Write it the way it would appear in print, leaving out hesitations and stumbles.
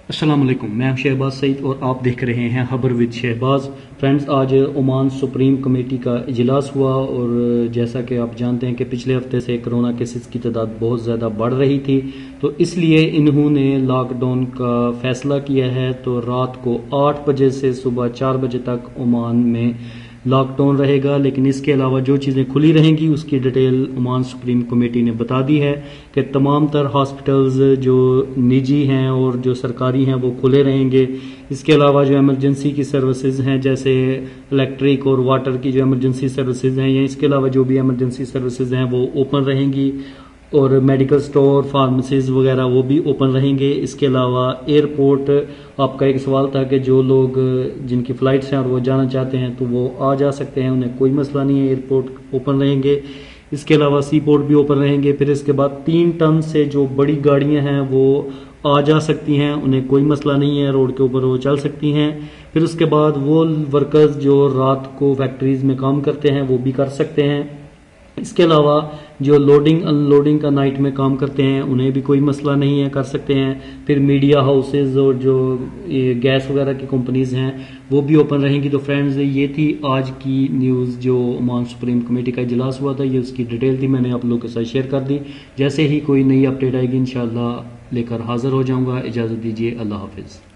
السلام علیکم، میں شہباز سعید اور آپ دیکھ رہے ہیں خبر ود شہباز۔ فرینڈز، آج عمان سپریم کمیٹی کا اجلاس ہوا اور جیسا کہ آپ جانتے ہیں کہ پچھلے ہفتے سے کرونا کیسز کی تعداد بہت زیادہ بڑھ رہی تھی، تو اس لیے انہوں نے لاک ڈاؤن کا فیصلہ کیا ہے۔ تو رات کو 8 بجے سے صبح 4 بجے تک عمان میں لاک ڈاؤن رہے گا، لیکن اس کے علاوہ جو چیزیں کھلی رہیں گی اس کی ڈیٹیل عمان سپریم کمیٹی نے بتا دی ہے کہ تمام تر ہاسپٹلز جو نجی ہیں اور جو سرکاری ہیں وہ کھلے رہیں گے۔ اس کے علاوہ جو ایمرجنسی کی سروسز ہیں جیسے الیکٹرک اور واٹر کی جو ایمرجنسی سروسز ہیں، یا اس کے علاوہ جو بھی ایمرجنسی سروسز ہیں وہ اوپن رہیں گی، اور میڈیکل سٹور، فارمیسیز وغیرہ وہ بھی اوپن رہیں گے۔ اس کے علاوہ ایئرپورٹ، آپ کا ایک سوال تھا کہ جو لوگ جن کی فلائٹس ہیں اور وہ جانا چاہتے ہیں تو وہ آ جا سکتے ہیں، انہیں کوئی مسئلہ نہیں ہے، ایئرپورٹ اوپن رہیں گے۔ اس کے علاوہ سی پورٹ بھی اوپن رہیں گے۔ پھر اس کے بعد 3 ٹن سے جو بڑی گاڑیاں ہیں وہ آ جا سکتی ہیں، انہیں کوئی مسئلہ نہیں ہے، روڈ کے اوپر وہ چل سکتی ہیں۔ پھر اس کے بعد وہ ورکرز جو رات کو فیکٹریز میں کام کرتے ہیں وہ بھی کر سکتے ہیں۔ اس کے علاوہ جو لوڈنگ ان لوڈنگ کا نائٹ میں کام کرتے ہیں انہیں بھی کوئی مسئلہ نہیں ہے، کر سکتے ہیں۔ پھر میڈیا ہاؤسز اور جو گیس وغیرہ کی کمپنیز ہیں وہ بھی اوپن رہیں گی۔ تو فرینڈز، یہ تھی آج کی نیوز جو عمان سپریم کمیٹی کا اجلاس ہوا تھا، یہ اس کی ڈیٹیل تھی، میں نے آپ لوگوں کے ساتھ شیئر کر دی۔ جیسے ہی کوئی نئی اپڈیٹ آئے گی انشاءاللہ لے کر حاضر ہو جاؤں گا۔ اجازت دیجیے، اللہ حافظ۔